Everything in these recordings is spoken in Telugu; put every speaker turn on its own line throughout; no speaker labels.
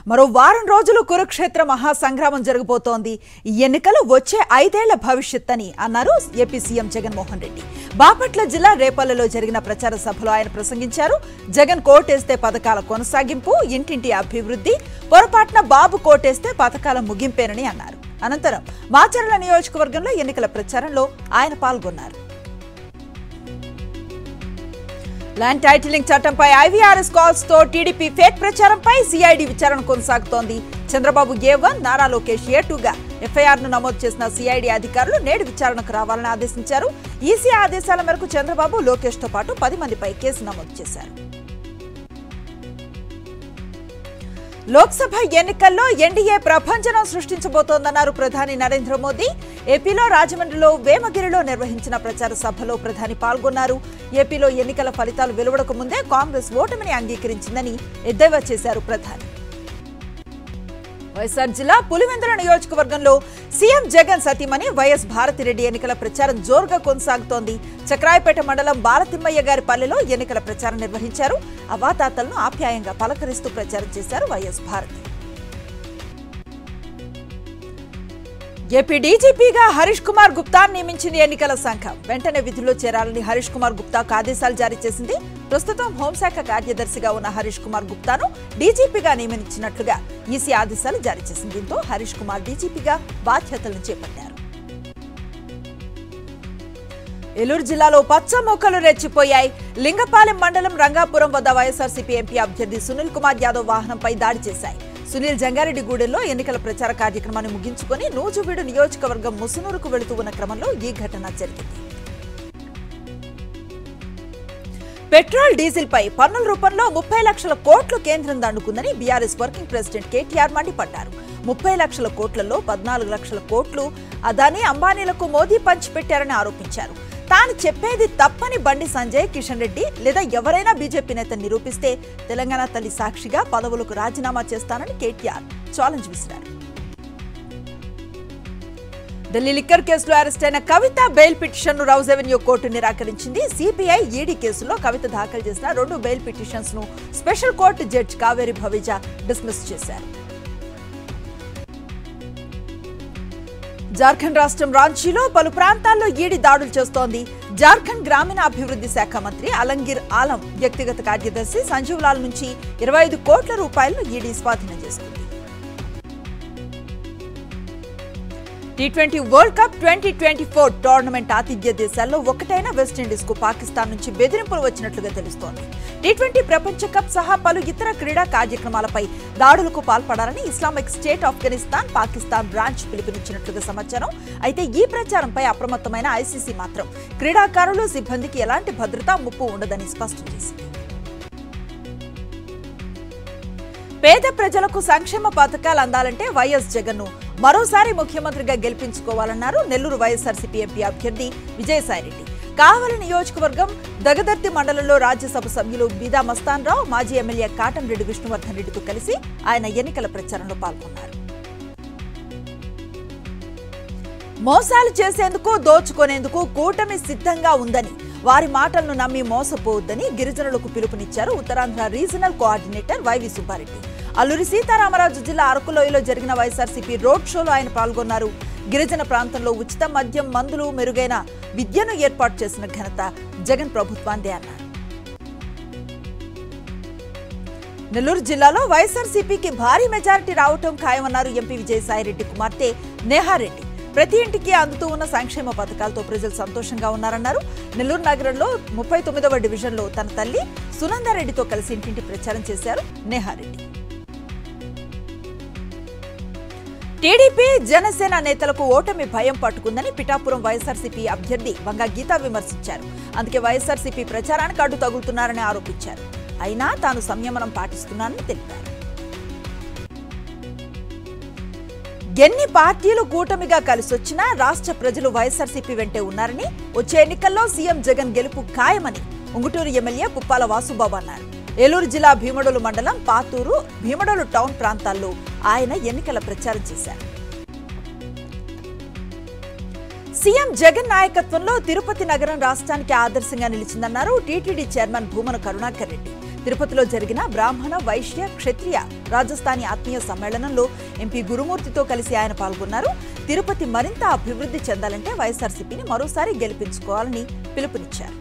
మరో వారం రోజులు కురుక్షేత్ర మహాసంగ్రామం జరగబోతోంది. ఈ ఎన్నికలు వచ్చే 5 ఏళ్ల భవిష్యత్ అని అన్నారు ఏపీ సీఎం జగన్మోహన్ రెడ్డి. బాపట్ల జిల్లా రేపల్లెలో జరిగిన ప్రచార సభలో ఆయన ప్రసంగించారు. జగన్ కోటేస్తే పథకాల కొనసాగింపు, ఇంటింటి అభివృద్ధి, పొరపాటున బాబు కోటేస్తే పథకాల ముగింపేనని అన్నారు. అనంతరం మాచర్ల నియోజకవర్గంలో ఎన్నికల ప్రచారంలో ఆయన పాల్గొన్నారు. ల్యాండ్ టైటిలింగ్ చట్టంపై ఐవీఆర్ఎస్ కాల్స్ తో టీడీపీ ఫేక్ ప్రచారంపై సిఐడి విచారణ కొనసాగుతోంది. చంద్రబాబు A1, నారా లోకేష్ A2గా ఎఫ్ఐఆర్ను నమోదు చేసిన సిఐడి అధికారులు నేడు విచారణకు రావాలని ఆదేశించారు. ఈసీ ఆదేశాల మేరకు చంద్రబాబు, లోకేష్ తో పాటు 10 మందిపై కేసు నమోదు చేశారు. లోక్సభ ఎన్నికల్లో ఎన్డీఏ ప్రభంజనం సృష్టించబోతోందన్నారు ప్రధాని నరేంద్ర మోదీ. ఏపీలో రాజమండ్రిలో వేమగిరిలో నిర్వహించిన ప్రచార సభలో ప్రధాని పాల్గొన్నారు. ఏపీలో ఎన్నికల ఫలితాలు వెలువడక ముందే కాంగ్రెస్ ఓటమిని అంగీకరించిందని ఎద్దేవా చేశారు ప్రధాని. వైఎస్ఆర్ జిల్లా పులివెందుల నియోజకవర్గంలో సీఎం జగన్ సతీమణి వైఎస్ భారతిరెడ్డి ఎన్నికల ప్రచారం జోరుగా కొనసాగుతోంది. చక్రాయపేట మండలం బాలతిమ్మయ్య గారి పల్లెలో ఎన్నికల ప్రచారం నిర్వహించారు. అవాతాతలను ఆప్యాయంగా పలకరిస్తూ ప్రచారం చేశారు వైఎస్ భారతి. ఏపీ డీజీపీగా హరీష్ కుమార్ గుప్తాను నియమించింది ఎన్నికల సంఘం. వెంటనే విధుల్లో చేరాలని హరీష్ కుమార్ గుప్తాకు ఆదేశాలు జారీ చేసింది. ప్రస్తుతం హోంశాఖ కార్యదర్శిగా ఉన్న హరీష్ కుమార్ గుప్తాను డీజీపీగా నియమించినట్లుగా ఈసీ ఆదేశాలు జారీ చేసింది. దీంతో హరీష్ కుమార్ డీజీపీగా బాధ్యతలను చేపట్టారు. ఏలూరు జిల్లాలో పచ్చ మొక్కలు రెచ్చిపోయాయి. లింగపాలెం మండలం రంగాపురం వద్ద వైఎస్ఆర్సీపీ ఎంపీ అభ్యర్థి సునీల్ కుమార్ యాదవ్ వాహనంపై దాడి చేశాయి. సునీల్ జంగారెడ్డిగూడెంలో ఎన్నికల ప్రచార కార్యక్రమాన్ని ముగించుకొని నూజువీడు నియోజకవర్గం ముసునూరుకు వెళుతూ ఉన్న క్రమంలో ఈ ఘటన జరిగింది. పెట్రోల్, డీజిల్ పై పన్నుల రూపంలో 30 లక్షల కోట్లు కేంద్రం దండుకుందని బీఆర్ఎస్ వర్కింగ్ ప్రెసిడెంట్ కేటీఆర్ మండిపడ్డారు. 30 లక్షల కోట్లలో 14 లక్షల కోట్లు అదానీ, అంబానీలకు మోదీ పంచిపెట్టారని ఆరోపించారు. తాను చెప్పేది తప్పని బండి సంజయ్, కిషన్ రెడ్డి లేదా ఎవరైనా బీజేపీ నేత నిరూపిస్తే తెలంగాణ తల్లి సాక్షిగా పదవులకు రాజీనామా చేస్తానని కేటీఆర్ ఛాలెంజ్ విసిరారు. ఢిల్లీ లిక్కర్ కేసులో అరెస్ట్ అయిన కవిత బెయిల్ పిటిషన్ను రౌజ్ అవెన్యూ కోర్టు నిరాకరించింది. సిబిఐ, ఈడీ కేసులో కవిత దాఖలు చేసిన 2 బెయిల్ పిటిషన్స్ ను special court judge Kaveri Baweja dismiss చేశారు. జార్ఖండ్ రాష్ట్రం రాంచీలో పలు ప్రాంతాల్లో ఈడీ దాడులు చేస్తోంది. జార్ఖండ్ గ్రామీణ అభివృద్ధి శాఖ మంత్రి అలంగీర్ ఆలం వ్యక్తిగత కార్యదర్శి సంజీవ్ లాల్ నుంచి 25 కోట్ల రూపాయలను ఈడీ స్వాధీనం చేసుకుంది. T20 వరల్డ్ కప్ 2024 టోర్నమెంట్ ఆతిథ్య దేశాల్లో ఒకటైన వెస్టిండీస్ కు పాకిస్తాన్ నుంచి బెదిరింపులు వచ్చినట్లుగా తెలుస్తోంది. T20 ప్రపంచ కప్ సహా పలు ఇతర క్రీడా కార్యక్రమాలపై దాడులకు పాల్పడాలని Islamic State Afghanistan, Pakistan branch పిలుపునిచ్చినట్లుగా సమాచారం. అయితే ఈ ప్రచారంపై అప్రమత్తమైన ఐసీసీ మాత్రం క్రీడాకారులు, సిబ్బందికి ఎలాంటి భద్రతా ముప్పు ఉండదని స్పష్టం చేసింది. పేద ప్రజలకు సంక్షేమ పథకాలు అందాలంటే వైఎస్ జగన్ ను మరోసారి ముఖ్యమంత్రిగా గెలిపించుకోవాలన్నారు నెల్లూరు వైఎస్ఆర్సీపీ ఎంపీ అభ్యర్థి విజయసాయిరెడ్డి. కావలి నియోజకవర్గం దగదర్తి మండలంలో రాజ్యసభ సభ్యులు బీదా మస్తాన్ రావు, మాజీ ఎమ్మెల్యే కాటంరెడ్డి విష్ణువర్ధన్ రెడ్డితో కలిసి ఆయన ఎన్నికల ప్రచారంలో పాల్గొన్నారు. మోసాలు చేసేందుకు, దోచుకునేందుకు కూటమి సిద్ధంగా ఉందని, వారి మాటలను నమ్మి మోసపోవద్దని గిరిజనులకు పిలుపునిచ్చారు Uttarandhra regional coordinator YV Subbareddy. Alluri Sitaramaraju జిల్లా అరకులోయలో జరిగిన వైఎస్ఆర్సీపీ రోడ్ షోలో ఆయన పాల్గొన్నారు. గిరిజన ప్రాంతంలో ఉచిత మద్యం, మందులు, మెరుగైన విద్యను ఏర్పాటు చేసిన ఘనత జగన్ ప్రభుత్వాందే అన్నారు. నెల్లూరు జిల్లాలో వైఎస్ఆర్సీపీకి భారీ మెజారిటీ రావటం ఖాయమన్నారు ఎంపీ విజయసాయిరెడ్డి కుమార్తె నేహారెడ్డి. ప్రతి ఇంటికి అందుతూ ఉన్న సంక్షేమ పథకాలతో ప్రజలు సంతోషంగా ఉన్నారన్నారు. నెల్లూరు నగరంలో 39వ డివిజన్లో తన తల్లి సునందారెడ్డితో కలిసి ఇంటింటి ప్రచారం చేశారు నేహారెడ్డి. టీడీపీ, జనసేన నేతలకు ఓటమి భయం పట్టుకుందని పిఠాపురం వైఎస్ఆర్సీపీ అభ్యర్థి వంగా గీతా విమర్శించారు. అందుకే వైఎస్ఆర్సీపీ ప్రచారానికి అడ్డు తగులుతున్నారని ఆరోపించారు. అయినా తాను సంయమనం పాటిస్తున్నానని తెలిపారు. ఎన్ని పార్టీలు కూటమిగా కలిసొచ్చినా రాష్ట్ర ప్రజలు వైఎస్ఆర్సీపీ వెంటే ఉన్నారని, వచ్చే ఎన్నికల్లో సీఎం జగన్ గెలుపు ఖాయమని ఉంగుటూరు ఎమ్మెల్యే పుప్పాల వాసుబాబు అన్నారు. ఏలూరు జిల్లా భీమడోలు మండలం పాతూరు, భీమడోలు టౌన్ ప్రాంతాల్లో ఆయన ఎన్నికల ప్రచారం చేశారు. సీఎం జగన్ నాయకత్వంలో తిరుపతి నగరం రాష్ట్రానికి ఆదర్శంగా నిలిచిందన్నారు టీటీడీ చైర్మన్ భూమన కరుణాకర్ రెడ్డి. తిరుపతిలో జరిగిన బ్రాహ్మణ, వైశ్య, క్షత్రియ, రాజస్థానీ ఆత్మీయ సమ్మేళనంలో ఎంపీ గురుమూర్తితో కలిసి ఆయన పాల్గొన్నారు. తిరుపతి మరింత అభివృద్ధి చెందాలంటే వైఎస్ఆర్సీపీని మరోసారి గెలిపించుకోవాలని పిలుపునిచ్చారు.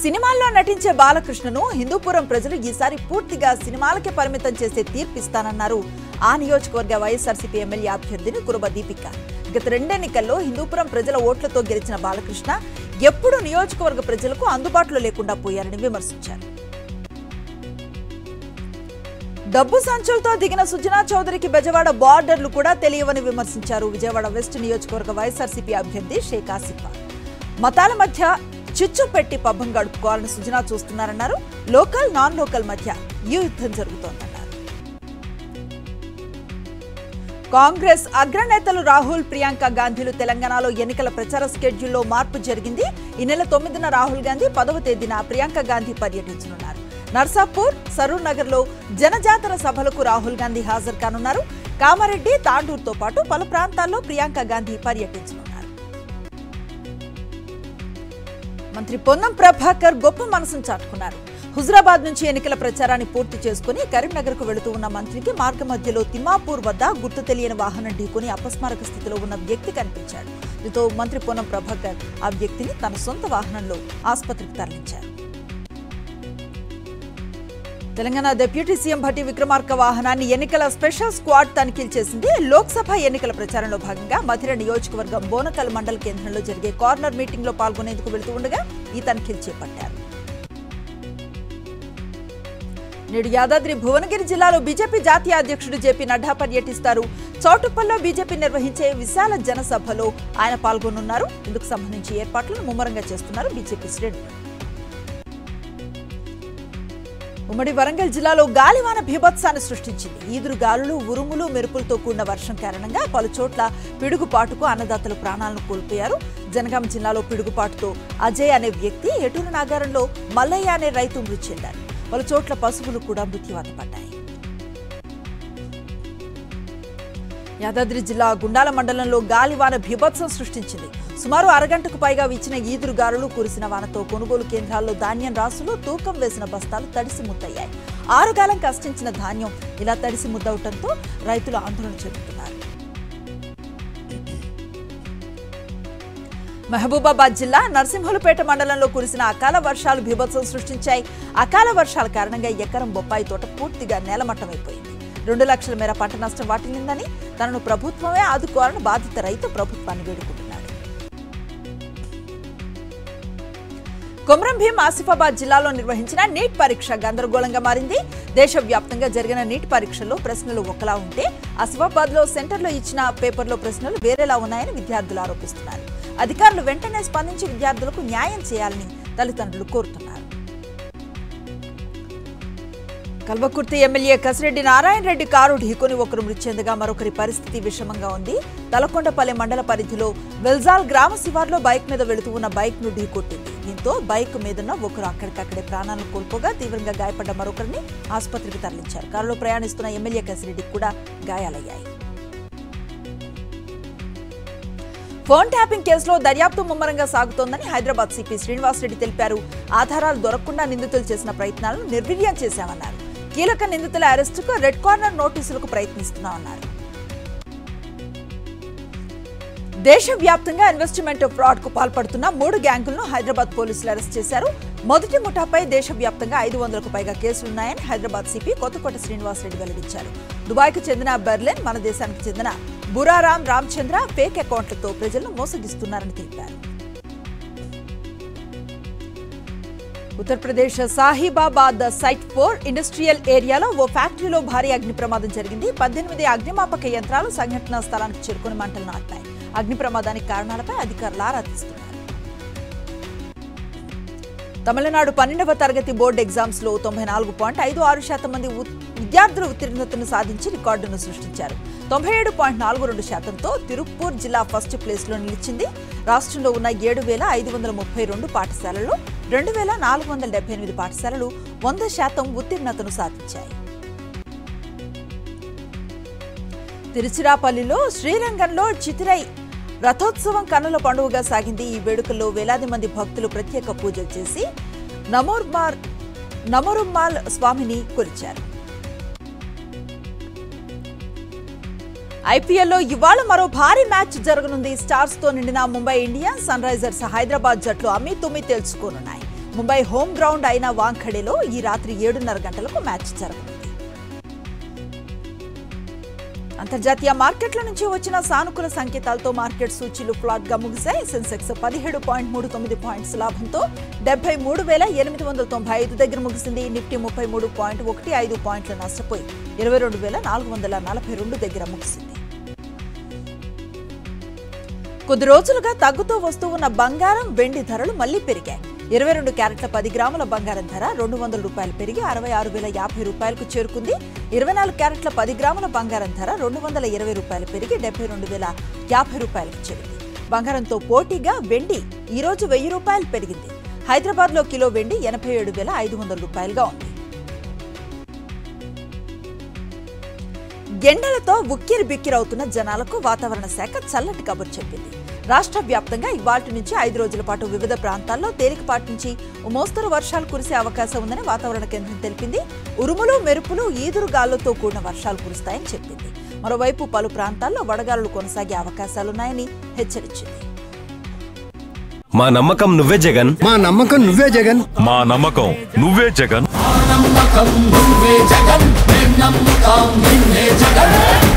సినిమాల్లో నటించే బాలకృష్ణను హిందూపురం ప్రజలు ఈసారి పూర్తిగా సినిమాలకే పరిమితం చేసే తీర్పిస్తానన్నారు ఆ నియోజకవర్గ వైఎస్ఆర్సీపీ ఎమ్మెల్యే అభ్యర్థిని కురుబ దీపిక. గత 2 ఎన్నికల్లో హిందూపురం ప్రజల ఓట్లతో గెలిచిన బాలకృష్ణ ఎప్పుడూ నియోజకవర్గ ప్రజలకు అందుబాటులో లేకుండా పోయారని విమర్శించారు. డబ్బు సంచులతో దిగిన సుజనా చౌదరికి బెజవాడ బార్డర్లు కూడా తెలియవని విమర్శించారు విజయవాడ వెస్ట్ నియోజకవర్గ వైఎస్ఆర్సీపీ అభ్యర్థి షేక్ ఆసిఫా. మతాల మధ్య చిచ్చు పెట్టి పబ్బం గడుపుకోవాలని సుజనా చూస్తున్నారన్నారు. లోకల్, నాన్ లోకల్ మధ్య ఈ యుద్ధం జరుగుతోందన్నారు. కాంగ్రెస్ అగ్రనేతలు రాహుల్, ప్రియాంక గాంధీలు తెలంగాణలో ఎన్నికల ప్రచార స్కెడ్యూల్లో మార్పు జరిగింది. ఈ నెల 9న రాహుల్ గాంధీ, 10వ తేదీన ప్రియాంక గాంధీ పర్యటించనున్నారు. నర్సాపూర్, సరూర్ నగర్ లో జనజాతర సభలకు రాహుల్ గాంధీ హాజరు కానున్నారు. కామారెడ్డి, తాండూరుతో పాటు పలు ప్రాంతాల్లో ప్రియాంక గాంధీ పర్యటించనున్నారు. మంత్రి పొన్నం ప్రభాకర్ గొప్ప మనసును చాటుకున్నారు. హుజరాబాద్ నుంచి ఎన్నికల ప్రచారాన్ని పూర్తి చేసుకుని కరీంనగర్ కు వెళుతూ ఉన్న మంత్రికి మార్గ మధ్యలో తిమ్మాపూర్ వద్ద గుర్తు తెలియని వాహనం ఢీకొని అపస్మారక స్థితిలో ఉన్న వ్యక్తి కనిపించాడు. దీంతో మంత్రి పొన్నం ప్రభాకర్ ఆ వ్యక్తిని తన సొంత వాహనంలో ఆసుపత్రికి తరలించారు. తెలంగాణ డిప్యూటీ సీఎం భట్టి విక్రమార్క వాహనాన్ని ఎన్నికల స్పెషల్ స్క్వాడ్ తనిఖీలు చేసింది. లోక్సభ ఎన్నికల ప్రచారంలో భాగంగా మధిర నియోజకవర్గం బోనకల్ మండల కేంద్రంలో జరిగే కార్నర్ మీటింగ్ లో పాల్గొనేందుకు వెళుతూ ఉండగా ఈ తనిఖీలు చేపట్టారు. నేడు యాదాద్రి భువనగిరి జిల్లాలో బీజేపీ జాతీయ అధ్యక్షుడు జేపీ నడ్డా పర్యటిస్తారు. చౌటుప్పల్లో బీజేపీ నిర్వహించే విశాల జనసభలో ఆయన పాల్గొనున్నారు. ఇందుకు సంబంధించి ఏర్పాట్లను ముమ్మరంగా చేస్తున్నారు బీజేపీ శ్రేణులు. ఉమ్మడి వరంగల్ జిల్లాలో గాలివాన బీభత్సాన్ని సృష్టించింది. ఈదురు గాలులు, ఉరుములు, మెరుపులతో కూడిన వర్షం కారణంగా పలు చోట్ల పిడుగుపాటుకు అన్నదాతలు ప్రాణాలను కోల్పోయారు. జనగాం జిల్లాలో పిడుగుపాటుతో అజయ్ అనే వ్యక్తి, ఎటూరు నాగారంలో మల్లయ్య అనే రైతు మృతి చెందారు. పలు చోట్ల పశువులు కూడా మృత్యువాత పడ్డాయి. యాదాద్రి జిల్లా గుండాల మండలంలో గాలివాన బీభత్సం సృష్టించింది. సుమారు అరగంటకు పైగా వీచిన ఈదురు గాలులు, కురిసిన వానతో కొనుగోలు కేంద్రాల్లో ధాన్యం రాసులు, తూకం వేసిన బస్తాలు తడిసి ముద్దయ్యాయి. 6 కాలం కష్టించిన ధాన్యం ఇలా తడిసి ముద్దవటంతో రైతులు ఆందోళన చెందుతున్నారు. మహబూబాబాద్ జిల్లా నర్సింహులపేట మండలంలో కురిసిన అకాల వర్షాలు బీభత్సం సృష్టించాయి. అకాల వర్షాల కారణంగా ఎకరం బొప్పాయి తోట పూర్తిగా నేలమట్టమైపోయింది. 2 లక్షల మేర పంట నష్టం వాటిల్లిందని, తనను ప్రభుత్వమే ఆదుకోవాలని బాధిత రైతు ప్రభుత్వాన్ని వేడుకుంటున్నాడు. కొమరం భీం ఆసిఫాబాద్ జిల్లాలో నిర్వహించిన నీట్ పరీక్ష గందరగోళంగా మారింది. దేశవ్యాప్తంగా జరిగిన నీట్ పరీక్షల్లో ప్రశ్నలు ఒకలా ఉంటే ఆసిఫాబాద్ లో సెంటర్లో ఇచ్చిన పేపర్లో ప్రశ్నలు వేరేలా ఉన్నాయని విద్యార్థులు ఆరోపిస్తున్నారు. అధికారులు వెంటనే స్పందించి విద్యార్థులకు న్యాయం చేయాలని తల్లిదండ్రులు కోరుతున్నారు. కల్వకుర్తి ఎమ్మెల్యే కసిరెడ్డి నారాయణ రెడ్డి కారు ఢీకొని ఒకరు మృతి చెందగా మరొకరి పరిస్థితి విషమంగా ఉంది. తలకొండపల్లి మండల పరిధిలో వెల్జాల్ గ్రామ శివార్లో బైక్ మీద వెళుతూ ఉన్న బైక్ ను ఢీకొట్టింది. దీంతో బైక్ మీదున్న ఒకరు అక్కడికక్కడే ప్రాణాలను కోల్పోగా తీవ్రంగా గాయపడ్డ మరొకరిని ఆసుపత్రికి తరలించారు. కారులో ప్రయాణిస్తున్న ఎమ్మెల్యే కసిరెడ్డికి కూడా గాయాలయ్యాయి. ఫోన్ ట్యాపింగ్ కేసులో దర్యాప్తు ముమ్మరంగా సాగుతోందని హైదరాబాద్ సిపి శ్రీనివాసరెడ్డి తెలిపారు. ఆధారాలు దొరకకుండా నిందితులు చేసిన ప్రయత్నాలను నిర్వీర్యం చేశామన్నారు. కీలక నిందితుల అరెస్టుకు రెడ్ కార్నర్ నోటీసులకు ప్రయత్నిస్తున్నామన్నారు. దేశవ్యాప్తంగా ఇన్వెస్ట్మెంట్ ఫ్రాడ్ కు పాల్పడుతున్న 3 గ్యాంగులను హైదరాబాద్ పోలీసులు అరెస్ట్ చేశారు. మొదటి ముఠాపై దేశవ్యాప్తంగా 500కు పైగా కేసులున్నాయని హైదరాబాద్ సిపి కొత్తకోట శ్రీనివాసరెడ్డి వెల్లడించారు. దుబాయ్కు చెందిన బెర్లిన్, మన దేశానికి చెందిన బురారాం రామచంద్ర ఫేక్ అకౌంట్లతో ప్రజలను మోసగిస్తున్నారని తెలిపారు. ఉత్తరప్రదేశ్ సాహిబాబాద్ సైట్ 4 ఇండస్ట్రియల్ ఏరియాలో ఓ ఫ్యాక్టరీలో భారీ అగ్ని ప్రమాదం జరిగింది. 18 అగ్నిమాపక యంత్రాలు సంఘటనా స్థలానికి చేరుకుని మంటలను ఆర్పాయి. అగ్ని ప్రమాదానికి కారణాలపై అధికారులు ఆరా తీస్తున్నారు. తమిళనాడు 12వ తరగతి బోర్డు ఎగ్జామ్స్ లో 94.56% మంది విద్యార్థులు ఉత్తీర్ణతను సాధించి రికార్డును సృష్టించారు. 97.42%తో తిరుప్పూర్ జిల్లా ఫస్ట్ ప్లేస్ లో నిలిచింది. రాష్ట్రంలో ఉన్న 7,532 పాఠశాలల్లో 2,478 పాఠశాలలు 100% ఉత్తీర్ణతను సాధించాయి. తిరుచిరాపల్లిలో శ్రీరంగంలో చితిరై రథోత్సవం కన్నుల పండుగగా సాగింది. ఈ వేడుకల్లో వేలాది మంది భక్తులు ప్రత్యేక పూజలు చేసి నమోరుమ్మాల్ స్వామిని కొలిచారు. ఐపీఎల్లో ఇవాళ మరో భారీ మ్యాచ్ జరగనుంది. స్టార్స్ తో నిండిన Mumbai Indians, sunrisers Hyderabad జట్లు అమ్మి తేల్చుకోనున్నాయి. ముంబై హోమ్ గ్రౌండ్ అయిన వాంఖడేలో ఈ రాత్రి 7:30 గంటలకు మ్యాచ్ జరగనుంది. అంతర్జాతీయ మార్కెట్ల నుంచి వచ్చిన సానుకూల సంకేతాలతో మార్కెట్ సూచీలు ఫ్లాట్ గా ముగిశాయి. సెన్సెక్స్ 17.39 పాయింట్స్ లాభంతో 73,895 దగ్గర ముగిసింది. నిఫ్టీ 33.15 పాయింట్ల నష్టపోయి 22,442 దగ్గర ముగిసింది. కొద్ది రోజులుగా తగ్గుతూ వస్తూ ఉన్న బంగారం, వెండి ధరలు మళ్లీ పెరిగాయి. 22 క్యారెట్ల 10 గ్రాముల బంగారం ధర $200 పెరిగి 66,050 రూపాయలకు చేరుకుంది. 24 క్యారెట్ల 10 గ్రాముల బంగారం ధర $220 పెరిగి 72,050 రూపాయలకు చేరింది. బంగారంతో పోటీగా వెండి ఈ రోజు $1,000 పెరిగింది. హైదరాబాద్ లో కిలో వెండి 87,500 రూపాయలుగా ఉంది. ఎండలతో ఉక్కిరి బిక్కిరవుతున్న జనాలకు వాతావరణ శాఖ చల్లటి కబురు చెప్పింది. రాష్ట్ర వ్యాప్తంగా ఇవాళ్టి నుంచి 5 రోజుల పాటు వివిధ ప్రాంతాల్లో తేలికపాటి నుంచి మోస్తరు వర్షాలు కురిసే అవకాశం ఉందని వాతావరణ కేంద్రం తెలిపింది. ఉరుములు, మెరుపులు, ఈదురుగాలులతో కూడిన వర్షాలు కురుస్తాయని చెప్పింది. మరోవైపు పలు ప్రాంతాల్లో వడగాలులు కొనసాగే అవకాశాలున్నాయని హెచ్చరించింది.
మా నమ్మకం నువ్వే జగన్,
మా నమ్మకం నువ్వే జగన్,
మా నమ్మకం నువ్వే జగన్,
నమ్మకం నువ్వే జగన్, నమ్మకం నిన్నే జగన్.